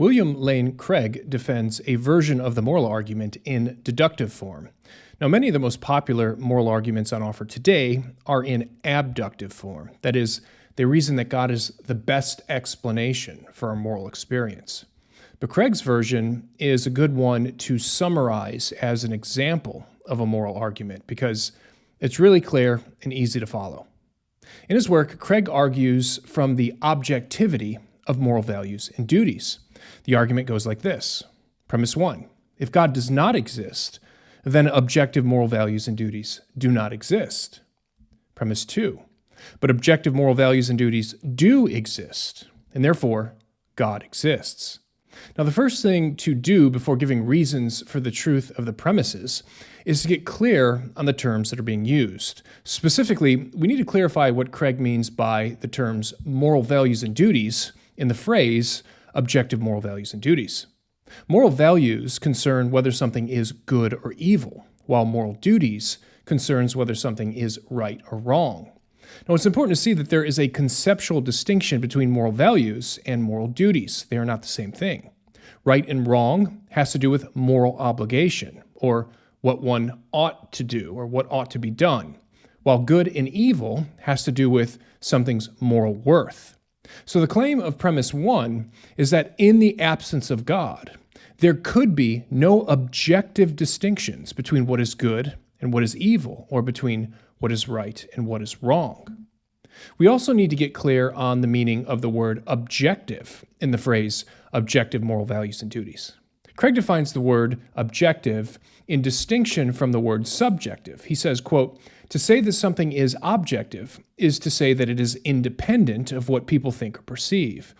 William Lane Craig defends a version of the moral argument in deductive form. Now, many of the most popular moral arguments on offer today are in abductive form. That is, they reason that God is the best explanation for our moral experience. But Craig's version is a good one to summarize as an example of a moral argument because it's really clear and easy to follow. In his work, Craig argues from the objectivity of moral values and duties. The argument goes like this. Premise 1. If God does not exist, then objective moral values and duties do not exist. Premise 2. But objective moral values and duties do exist, and therefore God exists. Now, the first thing to do before giving reasons for the truth of the premises is to get clear on the terms that are being used. Specifically, we need to clarify what Craig means by the terms moral values and duties in the phrase objective moral values and duties. Moral values concern whether something is good or evil, while moral duties concerns whether something is right or wrong. Now, it's important to see that there is a conceptual distinction between moral values and moral duties. They are not the same thing. Right and wrong has to do with moral obligation, or what one ought to do, or what ought to be done, while good and evil has to do with something's moral worth. So the claim of premise 1 is that in the absence of God, there could be no objective distinctions between what is good and what is evil, or between what is right and what is wrong. We also need to get clear on the meaning of the word objective in the phrase objective moral values and duties. Craig defines the word objective in distinction from the word subjective. He says, quote, to say that something is objective is to say that it is independent of what people think or perceive.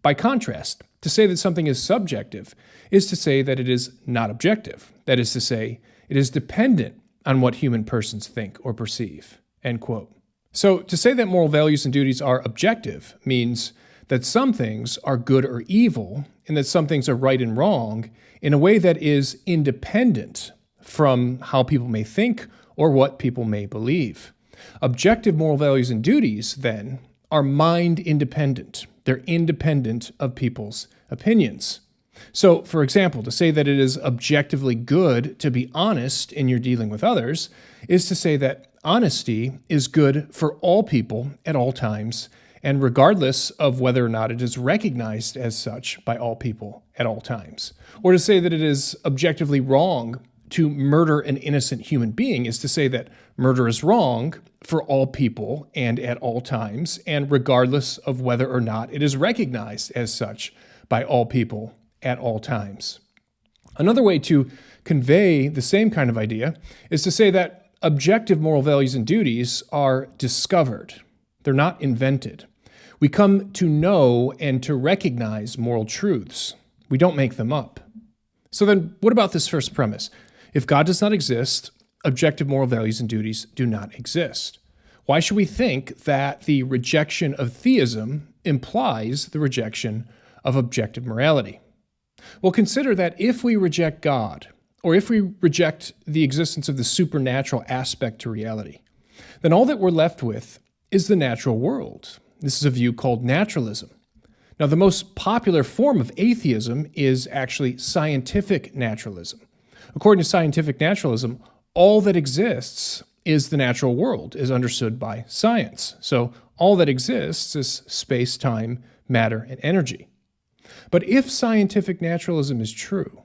By contrast, to say that something is subjective is to say that it is not objective. That is to say, it is dependent on what human persons think or perceive, end quote. So to say that moral values and duties are objective means that some things are good or evil and that some things are right and wrong in a way that is independent from how people may think or what people may believe. Objective moral values and duties, then, are mind independent. They're independent of people's opinions. So, for example, to say that it is objectively good to be honest in your dealing with others is to say that honesty is good for all people at all times, and regardless of whether or not it is recognized as such by all people at all times. Or to say that it is objectively wrong to murder an innocent human being is to say that murder is wrong for all people and at all times, and regardless of whether or not it is recognized as such by all people at all times. Another way to convey the same kind of idea is to say that objective moral values and duties are discovered. They're not invented. We come to know and to recognize moral truths. We don't make them up. So then, what about this first premise? If God does not exist, objective moral values and duties do not exist. Why should we think that the rejection of theism implies the rejection of objective morality? Well, consider that if we reject God, or if we reject the existence of the supernatural aspect to reality, then all that we're left with is the natural world. This is a view called naturalism. Now, the most popular form of atheism is actually scientific naturalism. According to scientific naturalism, all that exists is the natural world, as understood by science. So all that exists is space, time, matter, and energy. But if scientific naturalism is true,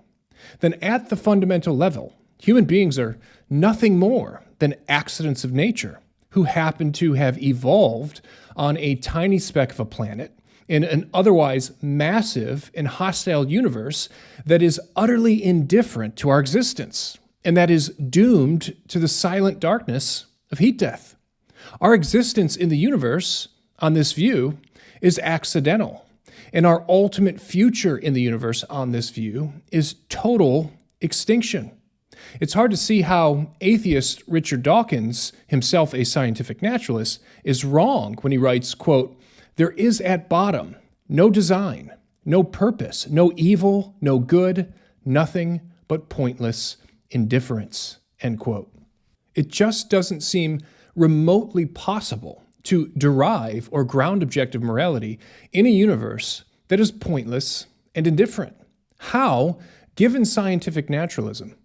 then at the fundamental level, human beings are nothing more than accidents of nature who happen to have evolved on a tiny speck of a planet in an otherwise massive and hostile universe that is utterly indifferent to our existence, and that is doomed to the silent darkness of heat death. Our existence in the universe, on this view, is accidental, and our ultimate future in the universe, on this view, is total extinction. It's hard to see how atheist Richard Dawkins, himself a scientific naturalist, is wrong when he writes, quote, there is at bottom no design, no purpose, no evil, no good, nothing but pointless indifference, end quote. It just doesn't seem remotely possible to derive or ground objective morality in a universe that is pointless and indifferent. How, given scientific naturalism,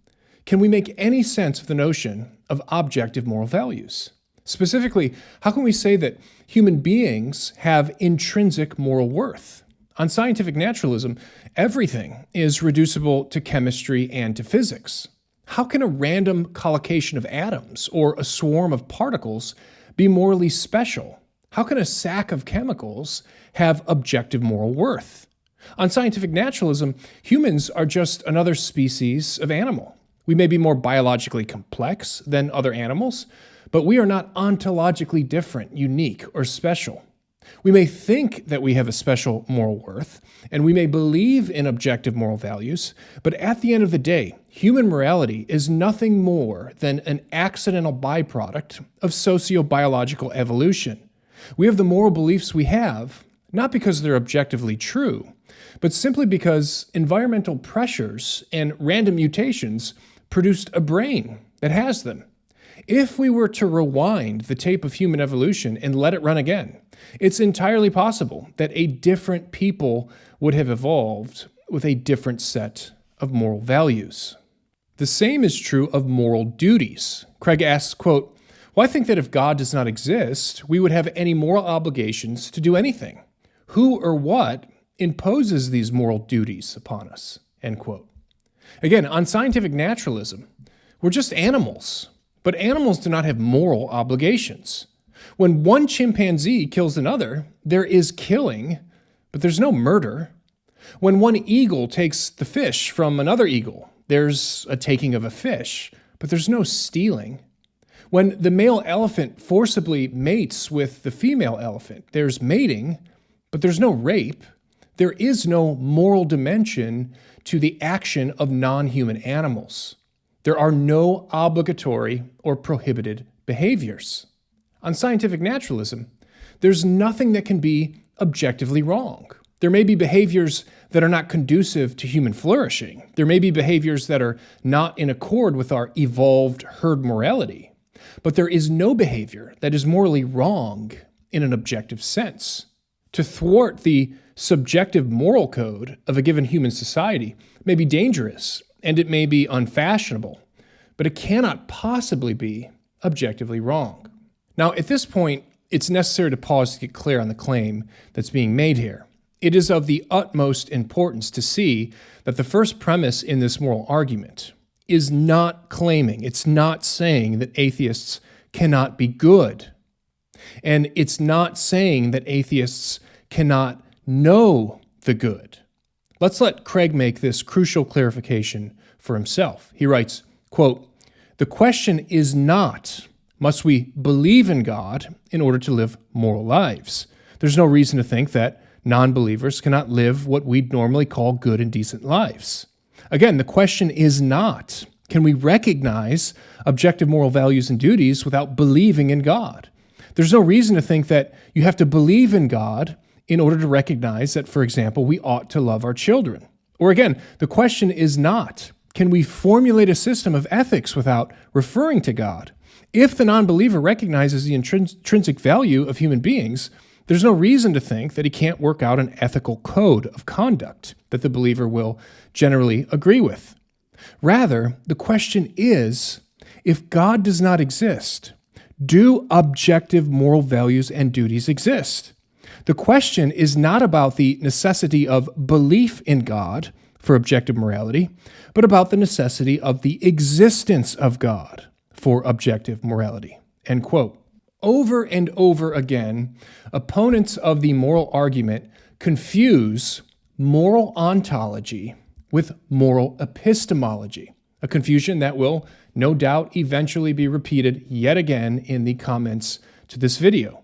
can we make any sense of the notion of objective moral values? Specifically, how can we say that human beings have intrinsic moral worth? On scientific naturalism, everything is reducible to chemistry and to physics. How can a random collocation of atoms or a swarm of particles be morally special? How can a sack of chemicals have objective moral worth? On scientific naturalism, humans are just another species of animal. We may be more biologically complex than other animals, but we are not ontologically different, unique, or special. We may think that we have a special moral worth, and we may believe in objective moral values, but at the end of the day, human morality is nothing more than an accidental byproduct of socio-biological evolution. We have the moral beliefs we have, not because they're objectively true, but simply because environmental pressures and random mutations produced a brain that has them. If we were to rewind the tape of human evolution and let it run again, it's entirely possible that a different people would have evolved with a different set of moral values. The same is true of moral duties. Craig asks, quote, "Well, I think that if God does not exist, we would have any moral obligations to do anything. Who or what imposes these moral duties upon us?" End quote. Again, on scientific naturalism, we're just animals, but animals do not have moral obligations. When one chimpanzee kills another, there is killing, but there's no murder. When one eagle takes the fish from another eagle, there's a taking of a fish, but there's no stealing. When the male elephant forcibly mates with the female elephant, there's mating, but there's no rape. There is no moral dimension to the action of non-human animals. There are no obligatory or prohibited behaviors. On scientific naturalism, there's nothing that can be objectively wrong. There may be behaviors that are not conducive to human flourishing. There may be behaviors that are not in accord with our evolved herd morality. But there is no behavior that is morally wrong in an objective sense. To thwart the subjective moral code of a given human society may be dangerous, and it may be unfashionable, but it cannot possibly be objectively wrong. Now, at this point, it's necessary to pause to get clear on the claim that's being made here. It is of the utmost importance to see that the first premise in this moral argument is not claiming, it's not saying that atheists cannot be good. And it's not saying that atheists cannot know the good. Let's let Craig make this crucial clarification for himself. He writes, quote, "The question is not, must we believe in God in order to live moral lives? There's no reason to think that non-believers cannot live what we'd normally call good and decent lives. Again, the question is not, can we recognize objective moral values and duties without believing in God? There's no reason to think that you have to believe in God in order to recognize that, for example, we ought to love our children. Or again, the question is not, can we formulate a system of ethics without referring to God? If the non-believer recognizes the intrinsic value of human beings, there's no reason to think that he can't work out an ethical code of conduct that the believer will generally agree with. Rather, the question is, if God does not exist, do objective moral values and duties exist? The question is not about the necessity of belief in God for objective morality, but about the necessity of the existence of God for objective morality." End quote. Over and over again, opponents of the moral argument confuse moral ontology with moral epistemology, a confusion that will no doubt eventually be repeated yet again in the comments to this video.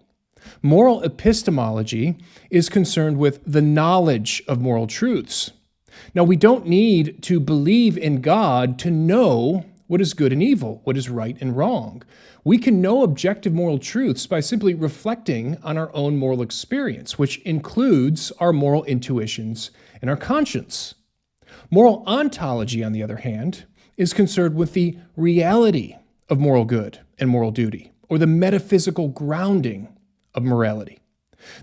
Moral epistemology is concerned with the knowledge of moral truths. Now, we don't need to believe in God to know what is good and evil, what is right and wrong. We can know objective moral truths by simply reflecting on our own moral experience, which includes our moral intuitions and our conscience. Moral ontology, on the other hand, is concerned with the reality of moral good and moral duty, or the metaphysical grounding of morality.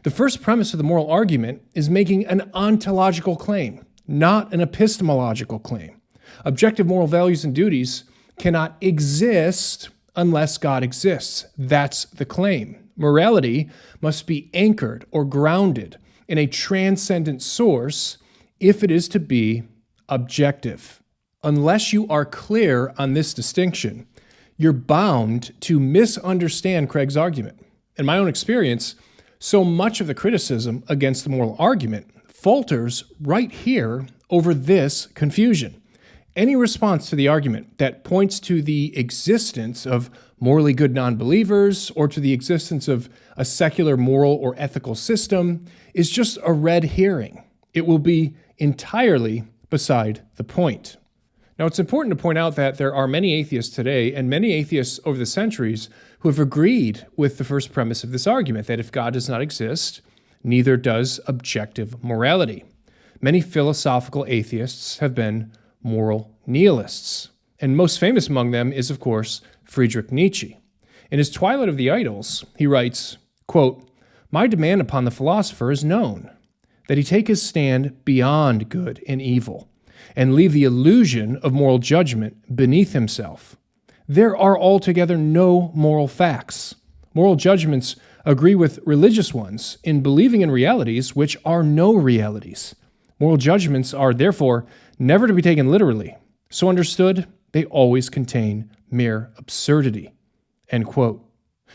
The first premise of the moral argument is making an ontological claim, not an epistemological claim. Objective moral values and duties cannot exist unless God exists. That's the claim. Morality must be anchored or grounded in a transcendent source if it is to be objective. Unless you are clear on this distinction, you're bound to misunderstand Craig's argument. In my own experience, so much of the criticism against the moral argument falters right here over this confusion. Any response to the argument that points to the existence of morally good non-believers or to the existence of a secular moral or ethical system is just a red herring. It will be entirely beside the point. Now, it's important to point out that there are many atheists today and many atheists over the centuries who have agreed with the first premise of this argument, that if God does not exist, neither does objective morality. Many philosophical atheists have been moral nihilists, and most famous among them is, of course, Friedrich Nietzsche. In his Twilight of the Idols, he writes, quote, "My demand upon the philosopher is known, that he take his stand beyond good and evil, and leave the illusion of moral judgment beneath himself. There are altogether no moral facts. Moral judgments agree with religious ones in believing in realities which are no realities. Moral judgments are therefore never to be taken literally. So understood, they always contain mere absurdity." End quote.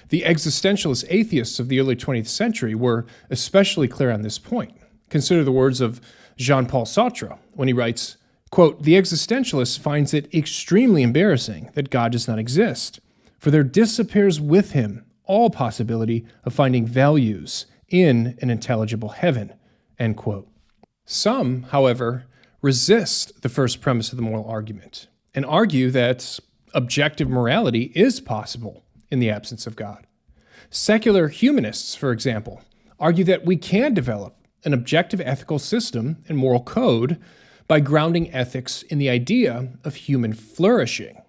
The existentialist atheists of the early 20th century were especially clear on this point. Consider the words of Jean-Paul Sartre when he writes, quote, "The existentialist finds it extremely embarrassing that God does not exist, for there disappears with him all possibility of finding values in an intelligible heaven." End quote. Some, however, resist the first premise of the moral argument and argue that objective morality is possible in the absence of God. Secular humanists, for example, argue that we can develop an objective ethical system and moral code by grounding ethics in the idea of human flourishing.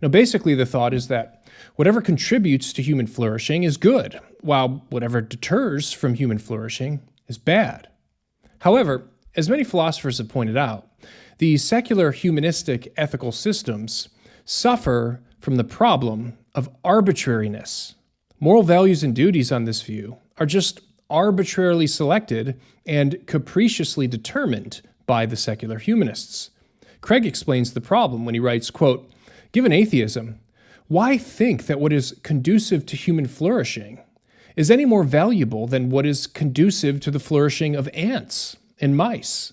Now, basically, the thought is that whatever contributes to human flourishing is good, while whatever deters from human flourishing is bad. However, as many philosophers have pointed out, the secular humanistic ethical systems suffer from the problem of arbitrariness. Moral values and duties on this view are just arbitrarily selected and capriciously determined by the secular humanists. Craig explains the problem when he writes, quote, "Given atheism, why think that what is conducive to human flourishing is any more valuable than what is conducive to the flourishing of ants and mice?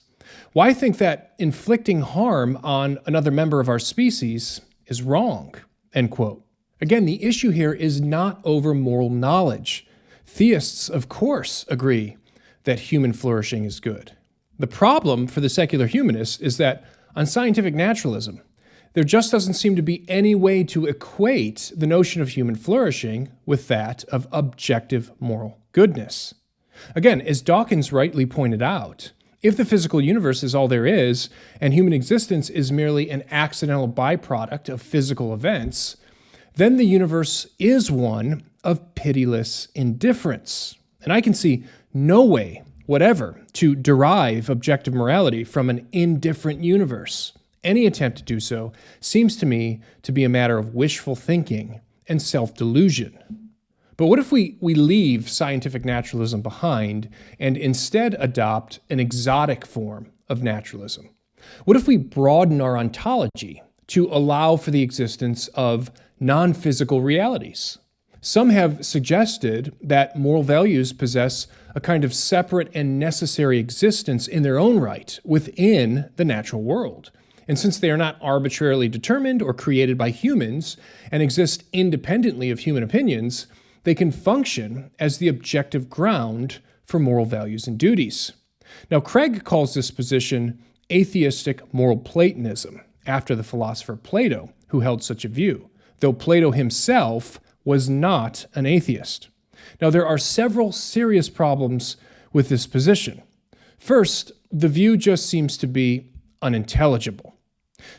Why think that inflicting harm on another member of our species is wrong?" End quote. Again, the issue here is not over moral knowledge. Theists, of course, agree that human flourishing is good. The problem for the secular humanist is that on scientific naturalism, there just doesn't seem to be any way to equate the notion of human flourishing with that of objective moral goodness. Again, as Dawkins rightly pointed out, if the physical universe is all there is, and human existence is merely an accidental byproduct of physical events, then the universe is one of pitiless indifference. And I can see no way whatever to derive objective morality from an indifferent universe. Any attempt to do so seems to me to be a matter of wishful thinking and self-delusion. But what if we leave scientific naturalism behind and instead adopt an exotic form of naturalism? What if we broaden our ontology to allow for the existence of non-physical realities? Some have suggested that moral values possess a kind of separate and necessary existence in their own right within the natural world. And since they are not arbitrarily determined or created by humans and exist independently of human opinions, they can function as the objective ground for moral values and duties. Now, Craig calls this position atheistic moral Platonism, after the philosopher Plato, who held such a view, though Plato himself was not an atheist. Now, there are several serious problems with this position. First, the view just seems to be unintelligible.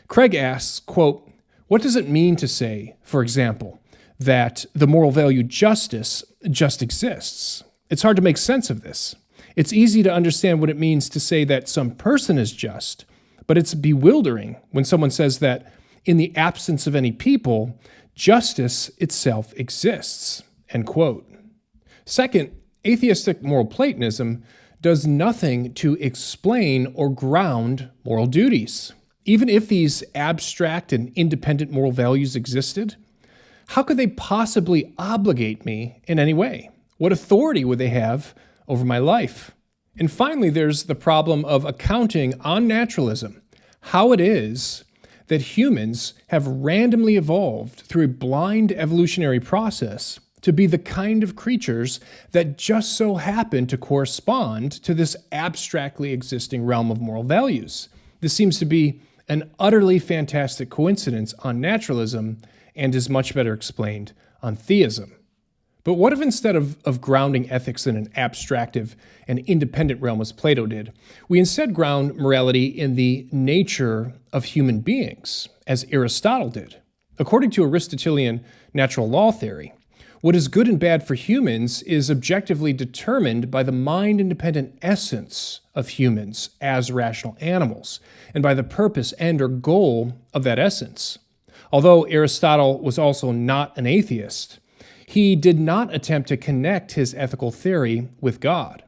Craig asks, quote, "What does it mean to say, for example, that the moral value justice just exists? It's hard to make sense of this. It's easy to understand what it means to say that some person is just, but it's bewildering when someone says that in the absence of any people, justice itself exists, end quote. Second, atheistic moral Platonism does nothing to explain or ground moral duties. Even if these abstract and independent moral values existed, how could they possibly obligate me in any way? What authority would they have over my life? And finally, there's the problem of accounting on naturalism, how it is that humans have randomly evolved through a blind evolutionary process to be the kind of creatures that just so happen to correspond to this abstractly existing realm of moral values. This seems to be an utterly fantastic coincidence on naturalism and is much better explained on theism. But what if instead of grounding ethics in an abstractive and independent realm as Plato did, we instead ground morality in the nature of human beings, as Aristotle did? According to Aristotelian natural law theory, what is good and bad for humans is objectively determined by the mind-independent essence of humans as rational animals, and by the purpose, end, or goal of that essence. Although Aristotle was also not an atheist, he did not attempt to connect his ethical theory with God.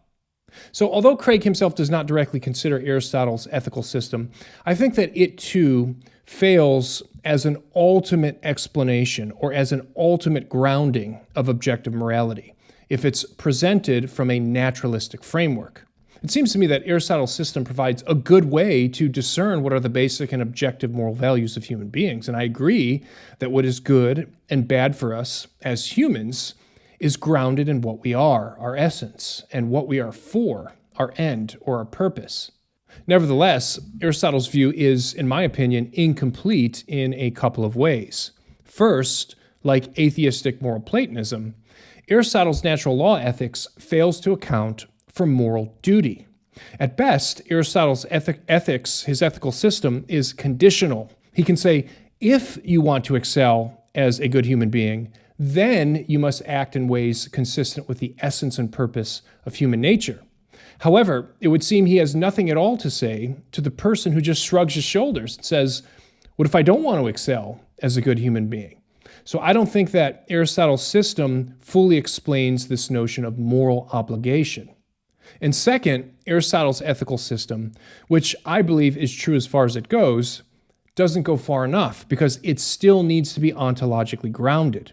So although Craig himself does not directly consider Aristotle's ethical system, I think that it too fails as an ultimate explanation or as an ultimate grounding of objective morality if it's presented from a naturalistic framework. It seems to me that Aristotle's system provides a good way to discern what are the basic and objective moral values of human beings, and I agree that what is good and bad for us as humans is grounded in what we are, our essence, and what we are for, our end or our purpose. Nevertheless, Aristotle's view is, in my opinion, incomplete in a couple of ways. First, like atheistic moral Platonism, Aristotle's natural law ethics fails to account for moral duty. At best, Aristotle's ethics, his ethical system, is conditional. He can say, if you want to excel as a good human being, then you must act in ways consistent with the essence and purpose of human nature. However, it would seem he has nothing at all to say to the person who just shrugs his shoulders and says, what if I don't want to excel as a good human being? So I don't think that Aristotle's system fully explains this notion of moral obligation. And second, Aristotle's ethical system, which I believe is true as far as it goes, doesn't go far enough because it still needs to be ontologically grounded.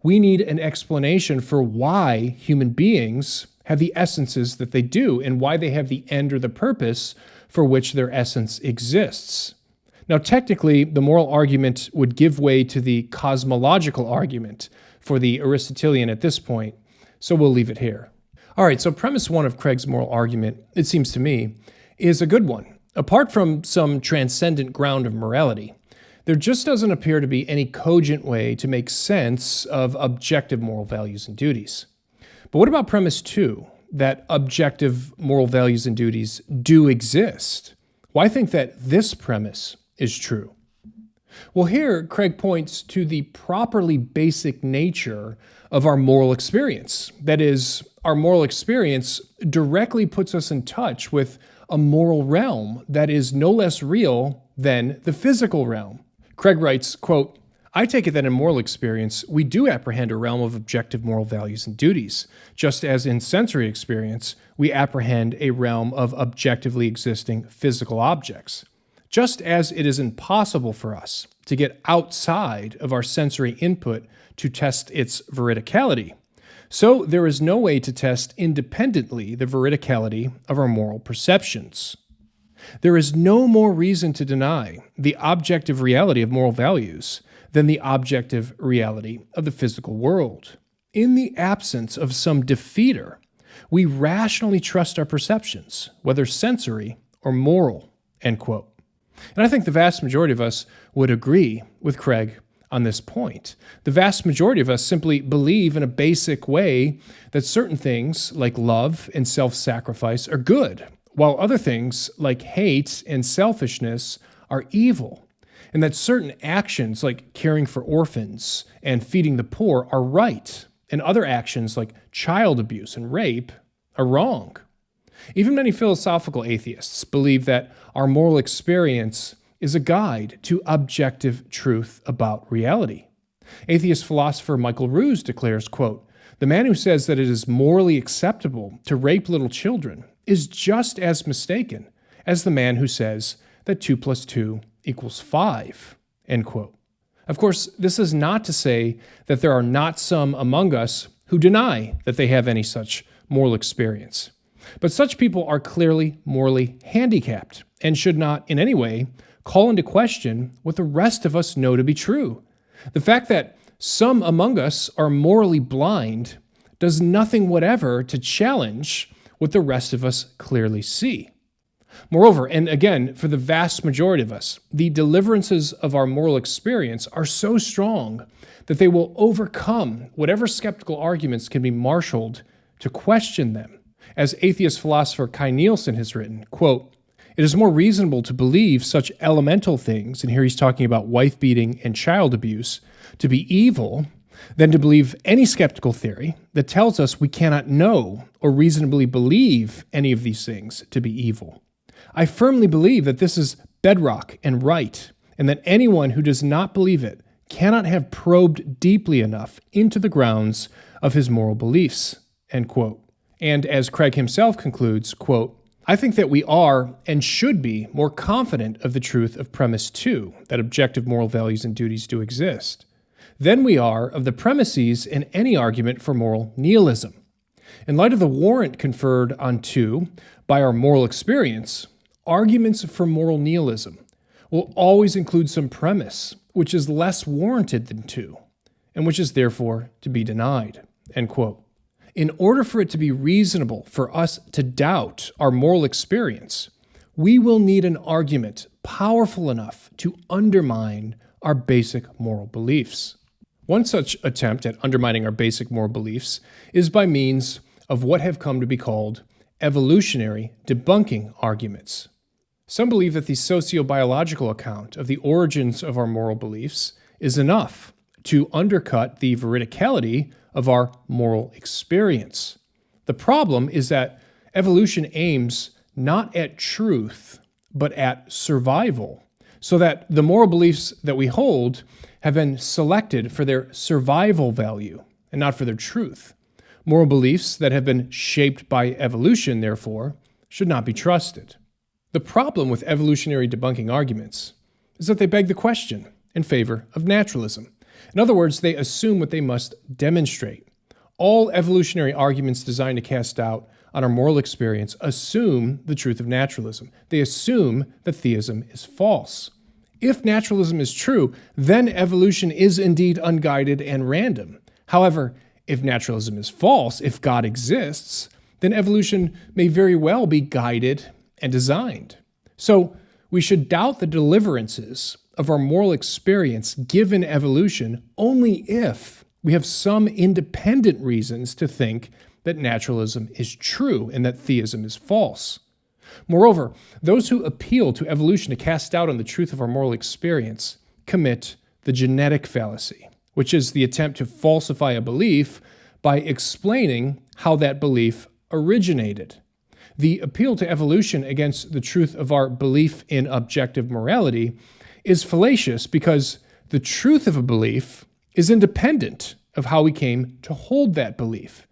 We need an explanation for why human beings have the essences that they do and why they have the end or the purpose for which their essence exists. Now, technically, the moral argument would give way to the cosmological argument for the Aristotelian at this point, so we'll leave it here. All right, so premise one of Craig's moral argument, it seems to me, is a good one. Apart from some transcendent ground of morality, there just doesn't appear to be any cogent way to make sense of objective moral values and duties. But what about premise two, that objective moral values and duties do exist? Well, I think that this premise is true. Well, here, Craig points to the properly basic nature of our moral experience. That is, our moral experience directly puts us in touch with a moral realm that is no less real than the physical realm. Craig writes, quote, I take it that in moral experience, we do apprehend a realm of objective moral values and duties, just as in sensory experience, we apprehend a realm of objectively existing physical objects. Just as it is impossible for us to get outside of our sensory input to test its veridicality, so there is no way to test independently the veridicality of our moral perceptions. There is no more reason to deny the objective reality of moral values than the objective reality of the physical world. In the absence of some defeater, we rationally trust our perceptions, whether sensory or moral, end quote. And I think the vast majority of us would agree with Craig on this point. The vast majority of us simply believe in a basic way that certain things like love and self-sacrifice are good, while other things like hate and selfishness are evil, and that certain actions like caring for orphans and feeding the poor are right, and other actions like child abuse and rape are wrong. Even many philosophical atheists believe that our moral experience is a guide to objective truth about reality. Atheist philosopher Michael Ruse declares, quote, "The man who says that it is morally acceptable to rape little children is just as mistaken as the man who says that 2 + 2 = 5, end quote. Of course, this is not to say that there are not some among us who deny that they have any such moral experience. But such people are clearly morally handicapped and should not in any way call into question what the rest of us know to be true. The fact that some among us are morally blind does nothing whatever to challenge what the rest of us clearly see. Moreover, and again, for the vast majority of us, the deliverances of our moral experience are so strong that they will overcome whatever skeptical arguments can be marshaled to question them. As atheist philosopher Kai Nielsen has written, quote, "It is more reasonable to believe such elemental things," and here he's talking about wife beating and child abuse, "to be evil than to believe any skeptical theory that tells us we cannot know or reasonably believe any of these things to be evil. I firmly believe that this is bedrock and right, and that anyone who does not believe it cannot have probed deeply enough into the grounds of his moral beliefs," end quote. And as Craig himself concludes, quote, "I think that we are and should be more confident of the truth of premise 2, that objective moral values and duties do exist, than we are of the premises in any argument for moral nihilism. In light of the warrant conferred on 2 by our moral experience, arguments for moral nihilism will always include some premise which is less warranted than 2, and which is therefore to be denied," end quote. In order for it to be reasonable for us to doubt our moral experience, we will need an argument powerful enough to undermine our basic moral beliefs. One such attempt at undermining our basic moral beliefs is by means of what have come to be called evolutionary debunking arguments. Some believe that the sociobiological account of the origins of our moral beliefs is enough to undercut the veridicality of our moral experience. The problem is that evolution aims not at truth, but at survival, so that the moral beliefs that we hold have been selected for their survival value and not for their truth. Moral beliefs that have been shaped by evolution, therefore, should not be trusted. The problem with evolutionary debunking arguments is that they beg the question in favor of naturalism. In other words, they assume what they must demonstrate. All evolutionary arguments designed to cast doubt on our moral experience assume the truth of naturalism. They assume that theism is false. If naturalism is true, then evolution is indeed unguided and random. However, if naturalism is false, if God exists, then evolution may very well be guided and designed. So we should doubt the deliverances of our moral experience given evolution only if we have some independent reasons to think that naturalism is true and that theism is false. Moreover, those who appeal to evolution to cast doubt on the truth of our moral experience commit the genetic fallacy, which is the attempt to falsify a belief by explaining how that belief originated. The appeal to evolution against the truth of our belief in objective morality is fallacious because the truth of a belief is independent of how we came to hold that belief.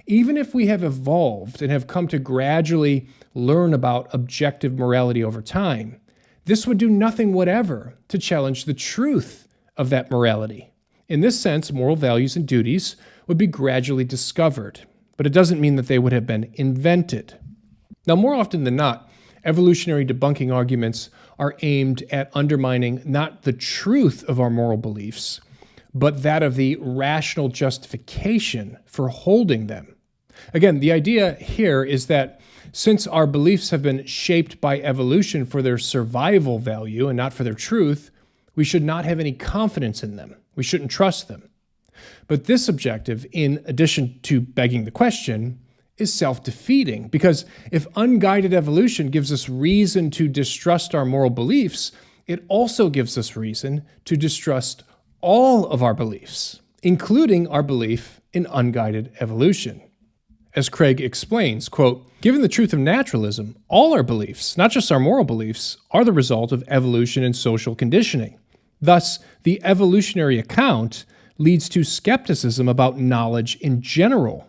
Even if we have evolved and have come to gradually learn about objective morality over time, this would do nothing whatever to challenge the truth of that morality. In this sense, moral values and duties would be gradually discovered, but it doesn't mean that they would have been invented. Now, more often than not, evolutionary debunking arguments are aimed at undermining not the truth of our moral beliefs, but that of the rational justification for holding them. Again, the idea here is that since our beliefs have been shaped by evolution for their survival value and not for their truth, we should not have any confidence in them. We shouldn't trust them. But this objective, in addition to begging the question, is self-defeating, because if unguided evolution gives us reason to distrust our moral beliefs, it also gives us reason to distrust all of our beliefs, including our belief in unguided evolution. as Craig explains, quote, "Given the truth of naturalism, all our beliefs, not just our moral beliefs, are the result of evolution and social conditioning. Thus, the evolutionary account leads to skepticism about knowledge in general.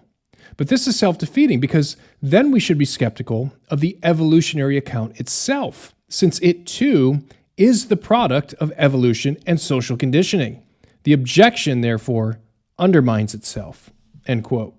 But this is self-defeating because then we should be skeptical of the evolutionary account itself, since it too is the product of evolution and social conditioning. The objection, therefore, undermines itself." End quote.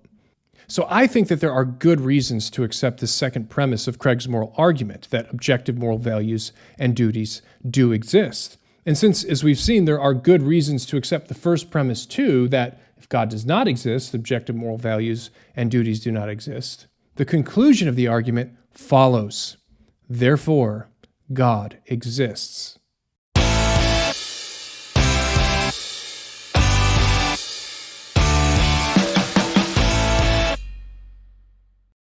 So I think that there are good reasons to accept the second premise of Craig's moral argument, that objective moral values and duties do exist. And since, as we've seen, there are good reasons to accept the first premise too, that if God does not exist, objective moral values and duties do not exist, the conclusion of the argument follows. Therefore, God exists.